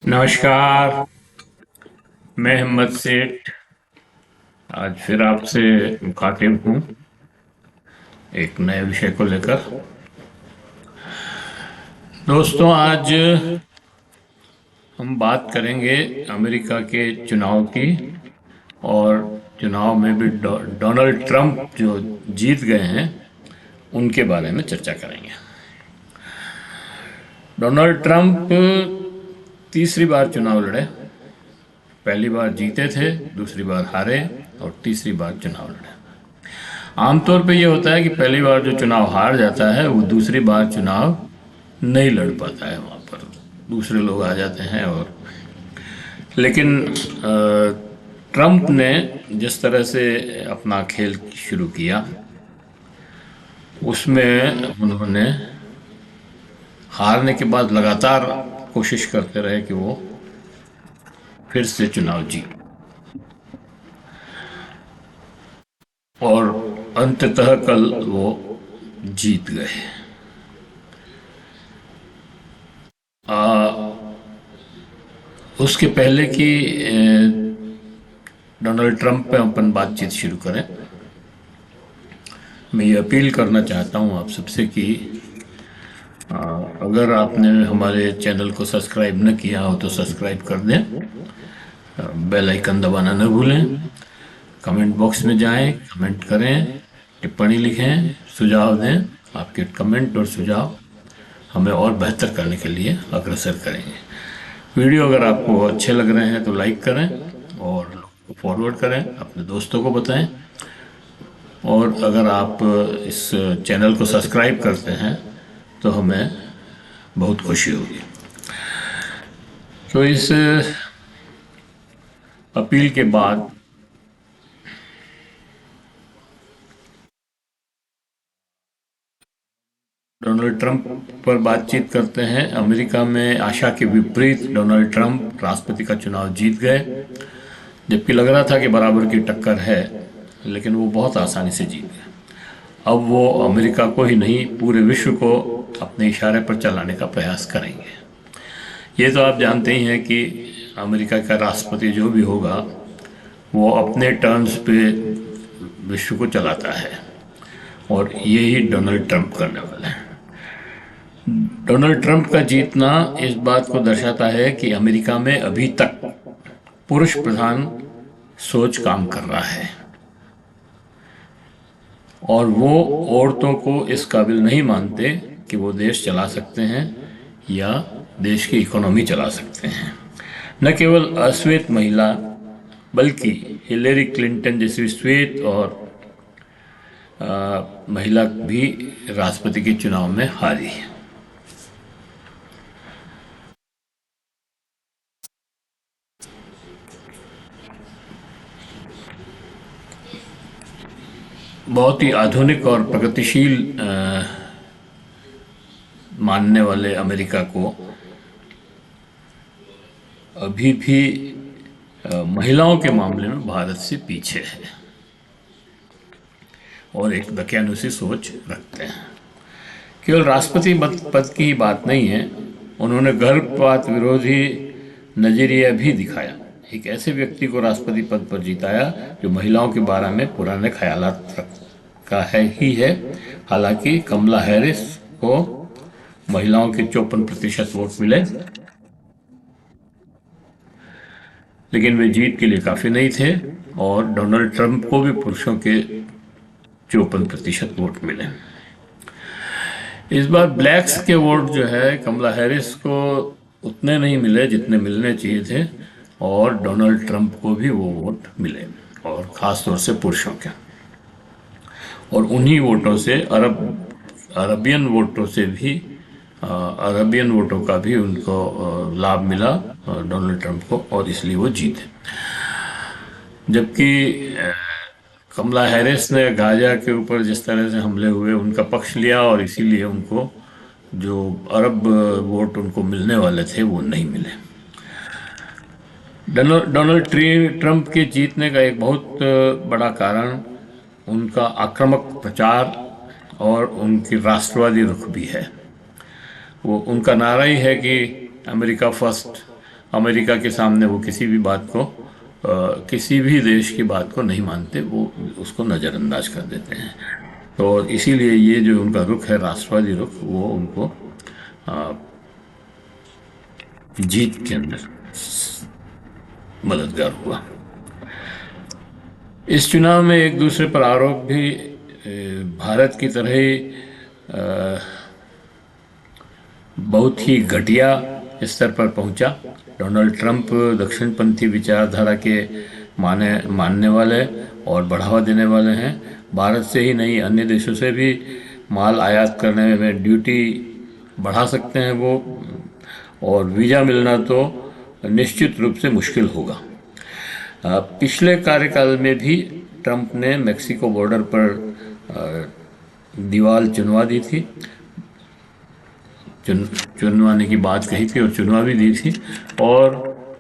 नमस्कार। मैं हिम्मत सेठ आज फिर आपसे मुखातिब हूँ एक नए विषय को लेकर। दोस्तों, आज हम बात करेंगे अमेरिका के चुनाव की, और चुनाव में भी डोनाल्ड ट्रंप जो जीत गए हैं उनके बारे में चर्चा करेंगे। डोनाल्ड ट्रंप तीसरी बार चुनाव लड़े। पहली बार जीते थे, दूसरी बार हारे और तीसरी बार चुनाव लड़े। आमतौर पे ये होता है कि पहली बार जो चुनाव हार जाता है वो दूसरी बार चुनाव नहीं लड़ पाता है, वहाँ पर दूसरे लोग आ जाते हैं। और लेकिन ट्रंप ने जिस तरह से अपना खेल शुरू किया उसमें उन्होंने हारने के बाद लगातार कोशिश करते रहे कि वो फिर से चुनाव जीत, और अंततः कल वो जीत गए। उसके पहले कि डोनाल्ड ट्रंप पे अपन बातचीत शुरू करें, मैं ये अपील करना चाहता हूँ आप सबसे कि अगर आपने हमारे चैनल को सब्सक्राइब न किया हो तो सब्सक्राइब कर दें, बेल आइकन दबाना न भूलें, कमेंट बॉक्स में जाएं, कमेंट करें, टिप्पणी लिखें, सुझाव दें। आपके कमेंट और सुझाव हमें और बेहतर करने के लिए अग्रसर करेंगे। वीडियो अगर आपको अच्छे लग रहे हैं तो लाइक करें और फॉरवर्ड करें, अपने दोस्तों को बताएं। और अगर आप इस चैनल को सब्सक्राइब करते हैं तो हमें बहुत खुशी होगी। तो इस अपील के बाद डोनाल्ड ट्रंप पर बातचीत करते हैं। अमेरिका में आशा के विपरीत डोनाल्ड ट्रंप राष्ट्रपति का चुनाव जीत गए, जबकि लग रहा था कि बराबर की टक्कर है, लेकिन वो बहुत आसानी से जीत गए। अब वो अमेरिका को ही नहीं पूरे विश्व को अपने इशारे पर चलाने का प्रयास करेंगे। ये तो आप जानते ही हैं कि अमेरिका का राष्ट्रपति जो भी होगा वो अपने टर्म्स पे विश्व को चलाता है, और यही डोनाल्ड ट्रंप करने वाले हैं। डोनाल्ड ट्रंप का जीतना इस बात को दर्शाता है कि अमेरिका में अभी तक पुरुष प्रधान सोच काम कर रहा है, और वो औरतों को इस काबिल नहीं मानते कि वो देश चला सकते हैं या देश की इकोनॉमी चला सकते हैं। न केवल अश्वेत महिला बल्कि हिलेरी क्लिंटन जैसी श्वेत और महिला भी राष्ट्रपति के चुनाव में हारी। बहुत ही आधुनिक और प्रगतिशील मानने वाले अमेरिका को अभी भी महिलाओं के मामले में भारत से पीछे है और एक दकियानुसी सोच रखते हैं। केवल राष्ट्रपति पद की ही बात नहीं है, उन्होंने गर्भपात विरोधी नजरिया भी दिखाया। एक ऐसे व्यक्ति को राष्ट्रपति पद पर जिताया जो महिलाओं के बारे में पुराने ख्यालात रखता है। हालांकि कमला हैरिस को महिलाओं के 54% वोट मिले, लेकिन वे जीत के लिए काफी नहीं थे, और डोनाल्ड ट्रंप को भी पुरुषों के 54% वोट मिले। इस बार ब्लैक्स के वोट जो है कमला हैरिस को उतने नहीं मिले जितने मिलने चाहिए थे, और डोनाल्ड ट्रंप को भी वो वोट मिले, और ख़ास तौर से पुरुषों के। और उन्हीं वोटों से अरबियन वोटों का भी उनको लाभ मिला डोनाल्ड ट्रंप को, और इसलिए वो जीते। जबकि कमला हैरिस ने गाजा के ऊपर जिस तरह से हमले हुए उनका पक्ष लिया, और इसीलिए उनको जो अरब वोट उनको मिलने वाले थे वो नहीं मिले। डोनाल्ड ट्रंप के जीतने का एक बहुत बड़ा कारण उनका आक्रामक प्रचार और उनकी राष्ट्रवादी रुख भी है। वो उनका नारा ही है कि अमेरिका फर्स्ट, अमेरिका के सामने वो किसी भी बात को किसी भी देश की बात को नहीं मानते, वो उसको नज़रअंदाज कर देते हैं। तो इसीलिए ये जो उनका रुख है, राष्ट्रवादी रुख, वो उनको जीत के अंदर मददगार हुआ। इस चुनाव में एक दूसरे पर आरोप भी भारत की तरह ही बहुत ही घटिया स्तर पर पहुंचा। डोनाल्ड ट्रंप दक्षिणपंथी विचारधारा के मानने वाले और बढ़ावा देने वाले हैं। भारत से ही नहीं, अन्य देशों से भी माल आयात करने में ड्यूटी बढ़ा सकते हैं वो, और वीज़ा मिलना तो निश्चित रूप से मुश्किल होगा। पिछले कार्यकाल में भी ट्रंप ने मेक्सिको बॉर्डर पर दीवार चुनवा दी थी, चुनवाने की बात कही थी और चुनवा भी दी थी। और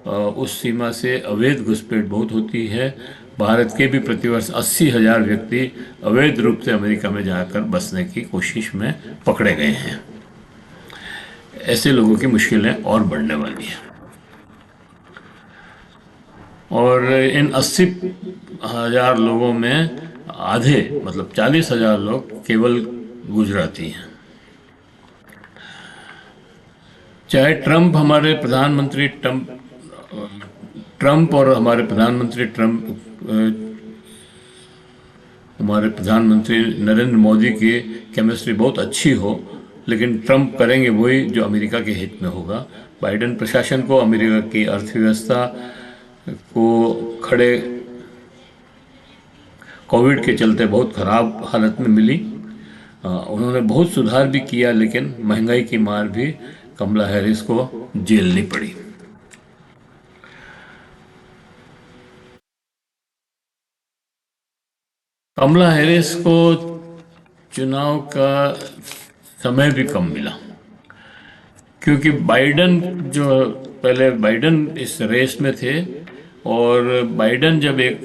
उस सीमा से अवैध घुसपैठ बहुत होती है। भारत के भी प्रतिवर्ष 80,000 व्यक्ति अवैध रूप से अमेरिका में जाकर बसने की कोशिश में पकड़े गए हैं। ऐसे लोगों की मुश्किलें और बढ़ने वाली हैं। और इन 80,000 लोगों में आधे मतलब 40,000 लोग केवल गुजराती हैं। चाहे ट्रंप और हमारे प्रधानमंत्री नरेंद्र मोदी की केमिस्ट्री बहुत अच्छी हो, लेकिन ट्रंप करेंगे वही जो अमेरिका के हित में होगा। बाइडेन प्रशासन को अमेरिका की अर्थव्यवस्था को खड़े कोविड के चलते बहुत ख़राब हालत में मिली। उन्होंने बहुत सुधार भी किया, लेकिन महंगाई की मार भी कमला हैरिस को झेलनी पड़ी। कमला हैरिस को चुनाव का समय भी कम मिला, क्योंकि बाइडन इस रेस में थे, और बाइडन जब एक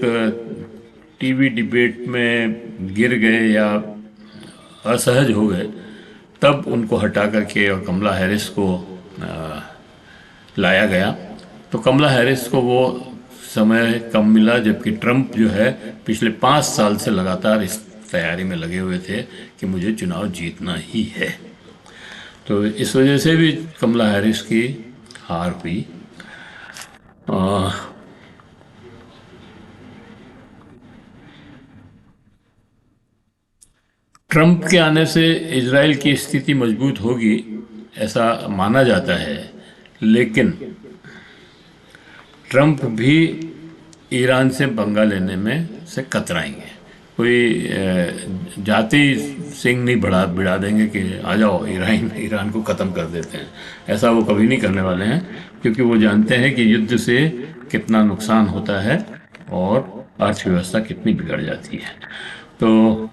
टीवी डिबेट में गिर गए या असहज हो गए, तब उनको हटा करके और कमला हैरिस को लाया गया। तो कमला हैरिस को वो समय कम मिला, जबकि ट्रंप जो है पिछले 5 साल से लगातार इस तैयारी में लगे हुए थे कि मुझे चुनाव जीतना ही है। तो इस वजह से भी कमला हैरिस की हार हुई। ट्रंप के आने से इजराइल की स्थिति मजबूत होगी, ऐसा माना जाता है, लेकिन ट्रंप भी ईरान से पंगा लेने में से कतराएंगे। कोई जाति सिंह नहीं बिड़ा देंगे कि आ जाओ ईरान को ख़त्म कर देते हैं। ऐसा वो कभी नहीं करने वाले हैं, क्योंकि वो जानते हैं कि युद्ध से कितना नुकसान होता है और अर्थव्यवस्था कितनी बिगड़ जाती है। तो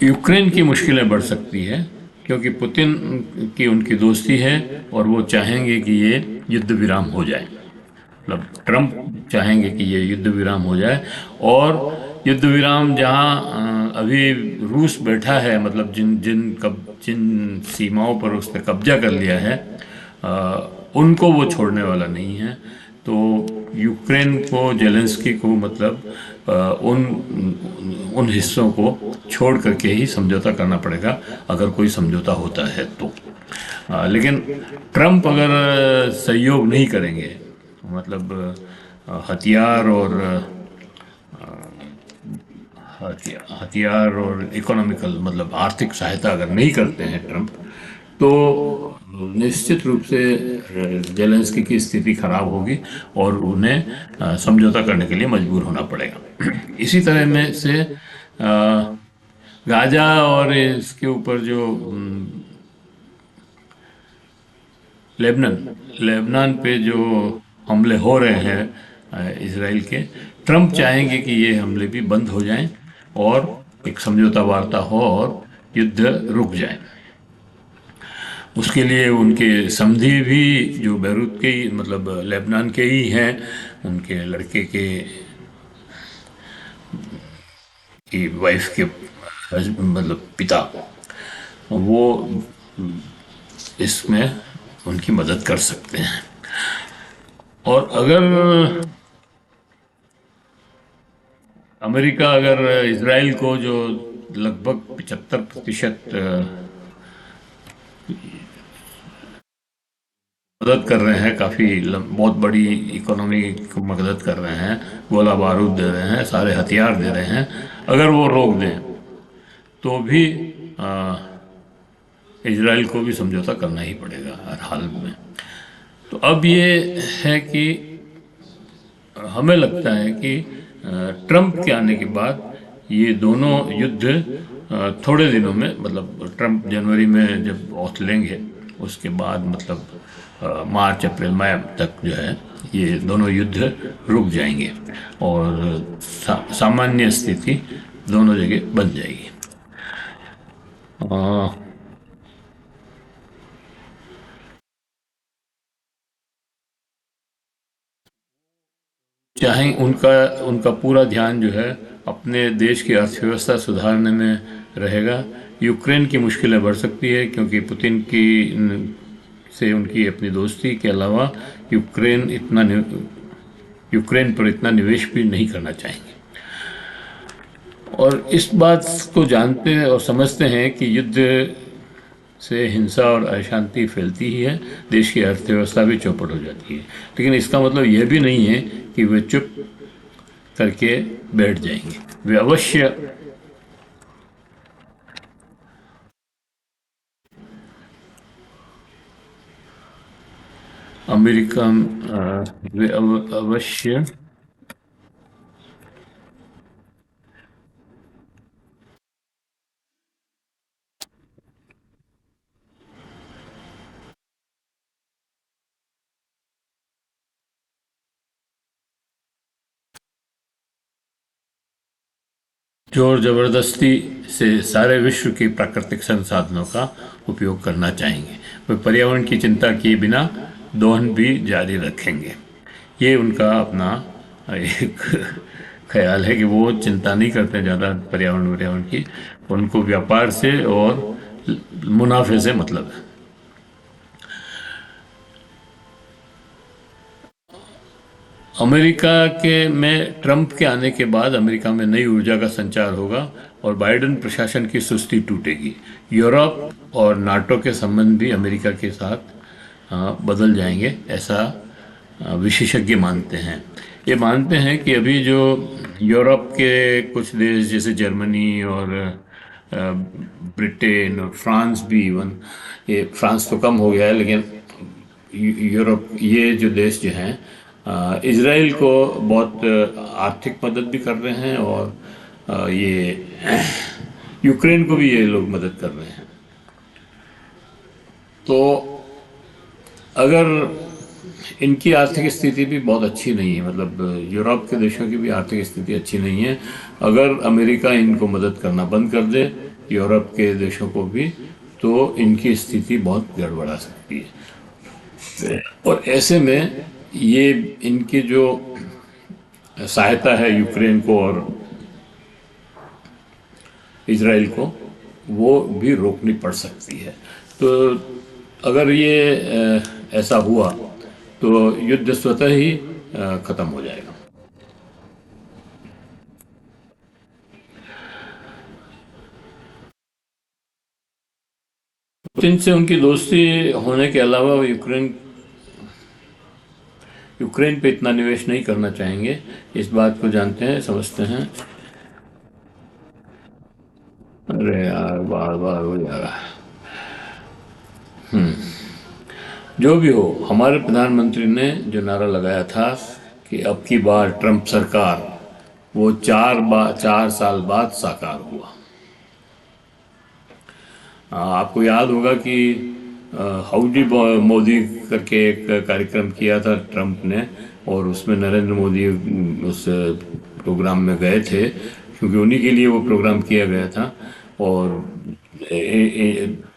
यूक्रेन की मुश्किलें बढ़ सकती है, क्योंकि पुतिन की उनकी दोस्ती है और वो चाहेंगे कि ये युद्ध विराम हो जाए। मतलब ट्रंप चाहेंगे कि ये युद्ध विराम हो जाए, और युद्ध विराम जहां अभी रूस बैठा है, मतलब जिन सीमाओं पर उसने कब्जा कर लिया है, उनको वो छोड़ने वाला नहीं है। तो यूक्रेन को, जेलेंस्की को, मतलब उन हिस्सों को छोड़ करके ही समझौता करना पड़ेगा, अगर कोई समझौता होता है तो। लेकिन ट्रंप अगर सहयोग नहीं करेंगे, मतलब हथियार और इकोनॉमिकल, मतलब आर्थिक सहायता अगर नहीं करते हैं ट्रंप, तो निश्चित रूप से जेलेंस्की की स्थिति खराब होगी और उन्हें समझौता करने के लिए मजबूर होना पड़ेगा। इसी तरह में से गाजा और इसके ऊपर जो लेबनान पे जो हमले हो रहे हैं इसराइल के, ट्रंप चाहेंगे कि ये हमले भी बंद हो जाएं और एक समझौता वार्ता हो और युद्ध रुक जाए। उसके लिए उनके समधी भी जो बैरूत के ही, मतलब लेबनान के ही हैं, उनके लड़के की वाइफ के मतलब पिता, वो इसमें उनकी मदद कर सकते हैं। और अगर अमेरिका अगर इसराइल को जो लगभग 75% मदद कर रहे हैं, काफ़ी बहुत बड़ी इकोनॉमी को मदद कर रहे हैं, गोला बारूद दे रहे हैं, सारे हथियार दे रहे हैं, अगर वो रोक दें तो भी इजराइल को भी समझौता करना ही पड़ेगा हर हाल में। तो अब ये है कि हमें लगता है कि ट्रंप के आने के बाद ये दोनों युद्ध थोड़े दिनों में, मतलब ट्रंप जनवरी में जब औथ लेंगे उसके बाद, मतलब मार्च अप्रैल मई तक जो है ये दोनों युद्ध रुक जाएंगे और सामान्य स्थिति दोनों जगह बन जाएगी। चाहे उनका उनका पूरा ध्यान जो है अपने देश की अर्थव्यवस्था सुधारने में रहेगा। यूक्रेन की मुश्किलें बढ़ सकती है क्योंकि पुतिन की से उनकी अपनी दोस्ती के अलावा यूक्रेन पर इतना निवेश भी नहीं करना चाहेंगे। और इस बात को जानते हैं और समझते हैं कि युद्ध से हिंसा और अशांति फैलती ही है, देश की अर्थव्यवस्था भी चौपट हो जाती है। लेकिन इसका मतलब यह भी नहीं है कि वे चुप करके बैठ जाएंगे। वे अवश्य अमेरिका वे अवश्य जोर जबरदस्ती से सारे विश्व के प्राकृतिक संसाधनों का उपयोग करना चाहेंगे। वे पर्यावरण की चिंता किए बिना दोहन भी जारी रखेंगे। ये उनका अपना एक ख्याल है कि वो चिंता नहीं करते ज़्यादा पर्यावरण की, उनको व्यापार से और मुनाफे से मतलब है। अमेरिका के में ट्रंप के आने के बाद अमेरिका में नई ऊर्जा का संचार होगा और बाइडेन प्रशासन की सुस्ती टूटेगी। यूरोप और नाटो के संबंध भी अमेरिका के साथ बदल जाएंगे, ऐसा विशेषज्ञ मानते हैं। ये मानते हैं कि अभी जो यूरोप के कुछ देश जैसे जर्मनी और ब्रिटेन और फ्रांस भी, इवन ये फ्रांस तो कम हो गया है, लेकिन यूरोप ये जो देश जो हैं इजराइल को बहुत आर्थिक मदद भी कर रहे हैं और ये यूक्रेन को भी ये लोग मदद कर रहे हैं। तो अगर इनकी आर्थिक स्थिति भी बहुत अच्छी नहीं है, मतलब यूरोप के देशों की भी आर्थिक स्थिति अच्छी नहीं है, अगर अमेरिका इनको मदद करना बंद कर दे यूरोप के देशों को भी, तो इनकी स्थिति बहुत गड़बड़ा सकती है। और ऐसे में ये इनकी जो सहायता है यूक्रेन को और इजराइल को, वो भी रोकनी पड़ सकती है। तो अगर ये ऐसा हुआ तो युद्ध स्वतः ही खत्म हो जाएगा। पुतिन से उनकी दोस्ती होने के अलावा वो यूक्रेन पे इतना निवेश नहीं करना चाहेंगे, इस बात को जानते हैं, समझते हैं। अरे यार बार बार हो जा रहा है। जो भी हो, हमारे प्रधानमंत्री ने जो नारा लगाया था कि अब की बार ट्रंप सरकार, वो 4 साल बाद साकार हुआ। आपको याद होगा कि हाउडी मोदी करके एक कार्यक्रम किया था ट्रंप ने, और उसमें नरेंद्र मोदी उस प्रोग्राम में गए थे क्योंकि उन्हीं के लिए वो प्रोग्राम किया गया था। और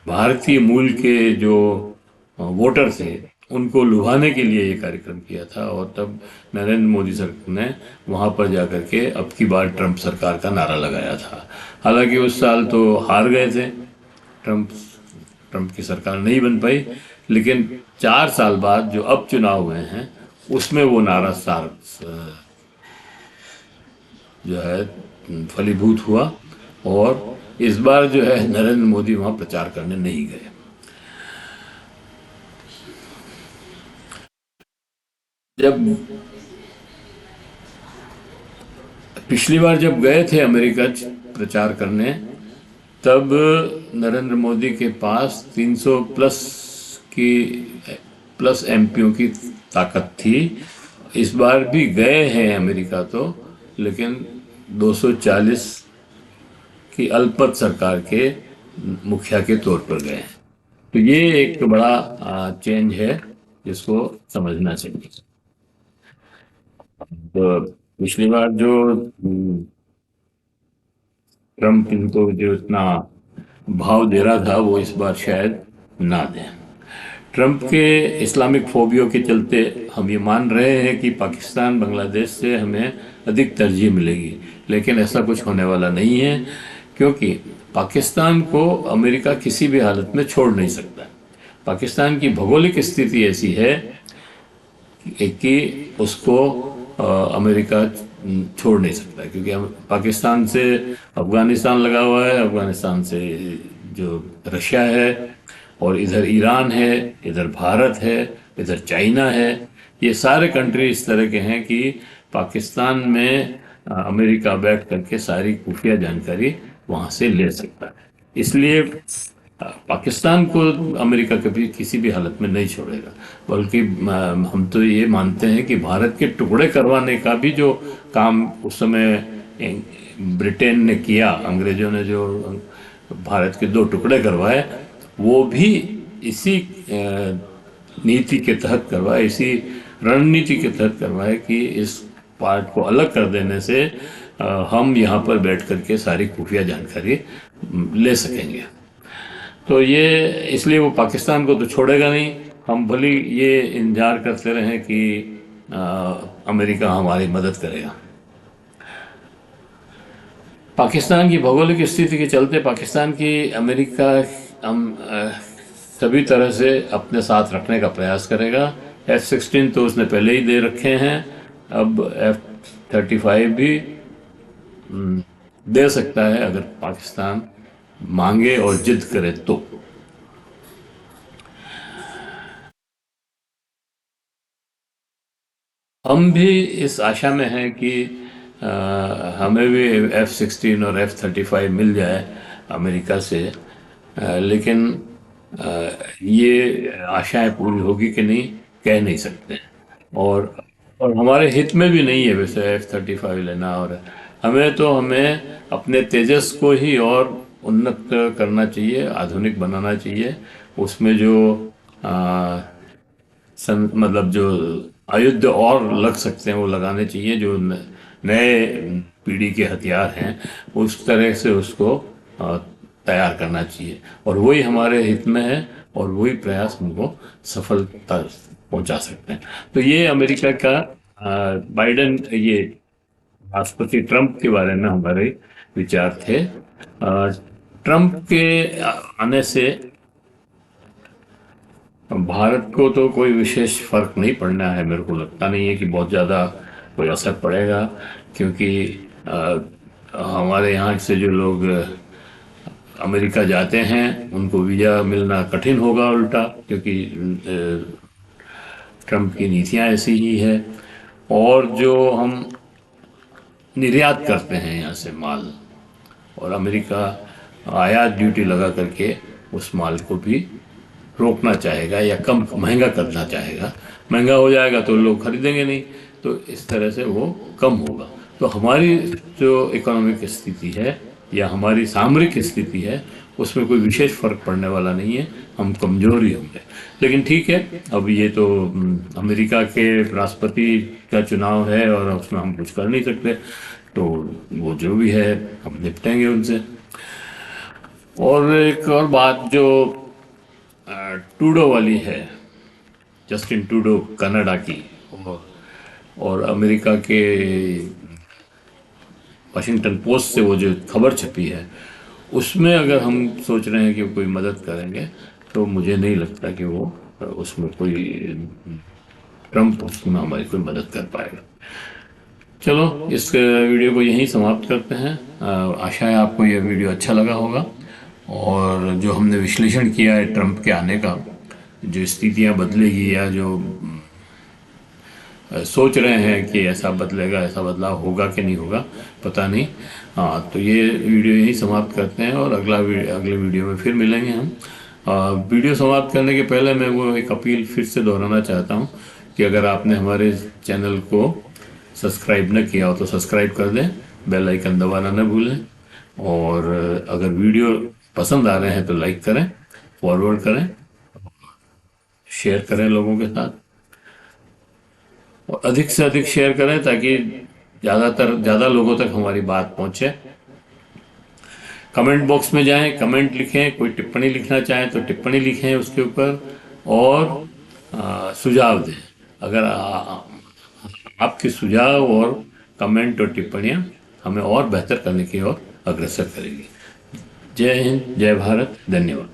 भारतीय मूल के जो वोटर थे उनको लुभाने के लिए ये कार्यक्रम किया था, और तब नरेंद्र मोदी सर ने वहाँ पर जाकर के अब की बार ट्रंप सरकार का नारा लगाया था। हालांकि उस साल तो हार गए थे ट्रंप ट्रंप की सरकार नहीं बन पाई, लेकिन 4 साल बाद जो अब चुनाव हुए हैं उसमें वो नारा सार जो है फलीभूत हुआ, और इस बार जो है नरेंद्र मोदी वहां प्रचार करने नहीं गए। जब पिछली बार जब गए थे अमेरिका प्रचार करने, तब नरेंद्र मोदी के पास 300 प्लस एमपीओ की ताकत थी। इस बार भी गए हैं अमेरिका तो, लेकिन 240 की अल्पमत सरकार के मुखिया के तौर पर गए हैं। तो ये एक बड़ा चेंज है जिसको समझना चाहिए। तो पिछली बार जो ट्रम्प इनको जो इतना भाव दे रहा था वो इस बार शायद ना दे। ट्रंप के इस्लामिक फोबियो के चलते हम ये मान रहे हैं कि पाकिस्तान बांग्लादेश से हमें अधिक तरजीह मिलेगी, लेकिन ऐसा कुछ होने वाला नहीं है, क्योंकि पाकिस्तान को अमेरिका किसी भी हालत में छोड़ नहीं सकता। पाकिस्तान की भौगोलिक स्थिति ऐसी है कि उसको अमेरिका छोड़ नहीं सकता, क्योंकि पाकिस्तान से अफगानिस्तान लगा हुआ है, अफगानिस्तान से जो रशिया है, और इधर ईरान है, इधर भारत है, इधर चाइना है। ये सारे कंट्री इस तरह के हैं कि पाकिस्तान में अमेरिका बैठ करके सारी खुफिया जानकारी वहाँ से ले सकता है। इसलिए पाकिस्तान को अमेरिका कभी किसी भी हालत में नहीं छोड़ेगा, बल्कि हम तो ये मानते हैं कि भारत के टुकड़े करवाने का भी जो काम उस समय ब्रिटेन ने किया, अंग्रेजों ने जो भारत के 2 टुकड़े करवाए, वो भी इसी नीति के तहत करवाए, इसी रणनीति के तहत करवाए कि इस पार्ट को अलग कर देने से हम यहाँ पर बैठ करके सारी खुफिया जानकारी ले सकेंगे। तो ये इसलिए वो पाकिस्तान को तो छोड़ेगा नहीं। हम भले ये इंतजार करते रहें कि अमेरिका हमारी मदद करेगा। पाकिस्तान की भौगोलिक स्थिति के चलते पाकिस्तान की अमेरिका सभी तरह से अपने साथ रखने का प्रयास करेगा। F-16 तो उसने पहले ही दे रखे हैं, अब F-35 भी दे सकता है अगर पाकिस्तान मांगे और जिद करे तो। हम भी इस आशा में हैं कि हमें भी F-16 और F-35 मिल जाए अमेरिका से, लेकिन ये आशाएं पूरी होगी कि नहीं कह नहीं सकते। और हमारे हित में भी नहीं है वैसे F-35 लेना, और हमें अपने तेजस को ही और उन्नत करना चाहिए, आधुनिक बनाना चाहिए। उसमें जो मतलब जो आयुध और लग सकते हैं वो लगाने चाहिए, जो नए पीढ़ी के हथियार हैं उस तरह से उसको तैयार करना चाहिए, और वही हमारे हित में है, और वही प्रयास हमको सफलता पहुंचा सकते हैं। तो ये अमेरिका का बाइडेन, ये राष्ट्रपति ट्रंप के बारे में हमारे विचार थे। ट्रंप के आने से भारत को तो कोई विशेष फर्क नहीं पड़ना है, मेरे को लगता नहीं है कि बहुत ज़्यादा कोई असर पड़ेगा, क्योंकि हमारे यहाँ से जो लोग अमेरिका जाते हैं उनको वीज़ा मिलना कठिन होगा उल्टा, क्योंकि ट्रंप की नीतियाँ ऐसी ही है। और जो हम निर्यात करते हैं यहाँ से माल, और अमेरिका आयात ड्यूटी लगा करके उस माल को भी रोकना चाहेगा या कम महंगा करना चाहेगा। महंगा हो जाएगा तो लोग खरीदेंगे नहीं, तो इस तरह से वो कम होगा। तो हमारी जो इकोनॉमिक स्थिति है या हमारी सामरिक स्थिति है उसमें कोई विशेष फर्क पड़ने वाला नहीं है, हम कमज़ोर ही होंगे। लेकिन ठीक है, अब ये तो अमेरिका के राष्ट्रपति का चुनाव है और उसमें हम कुछ कर नहीं सकते, तो वो जो भी है हम निपटेंगे उनसे। और एक और बात जो ट्रूडो वाली है, जस्टिन ट्रूडो कनाडा की, और अमेरिका के वाशिंगटन पोस्ट से वो जो खबर छपी है उसमें अगर हम सोच रहे हैं कि कोई मदद करेंगे तो मुझे नहीं लगता कि वो उसमें कोई ट्रम्प उसमें हमारी कोई मदद कर पाएगा। चलो इस वीडियो को यहीं समाप्त करते हैं। आशा है आपको यह वीडियो अच्छा लगा होगा और जो हमने विश्लेषण किया है ट्रम्प के आने का, जो स्थितियां बदलेगी या जो सोच रहे हैं कि ऐसा बदलेगा, ऐसा बदलाव होगा कि नहीं होगा पता नहीं। हाँ, तो ये वीडियो यहीं समाप्त करते हैं और अगले वीडियो में फिर मिलेंगे हम। वीडियो समाप्त करने के पहले मैं वो एक अपील फिर से दोहराना चाहता हूँ कि अगर आपने हमारे चैनल को सब्सक्राइब न किया हो तो सब्सक्राइब कर दें, बेल आइकन दबाना न भूलें, और अगर वीडियो पसंद आ रहे हैं तो लाइक करें, फॉरवर्ड करें, शेयर करें लोगों के साथ, और अधिक से अधिक शेयर करें ताकि ज़्यादा लोगों तक हमारी बात पहुंचे। कमेंट बॉक्स में जाएं, कमेंट लिखें, कोई टिप्पणी लिखना चाहें तो टिप्पणी लिखें उसके ऊपर, और सुझाव दें। अगर आपके सुझाव और कमेंट और टिप्पणियां हमें और बेहतर करने की ओर अग्रसर करेगी। जय हिंद, जय भारत, धन्यवाद।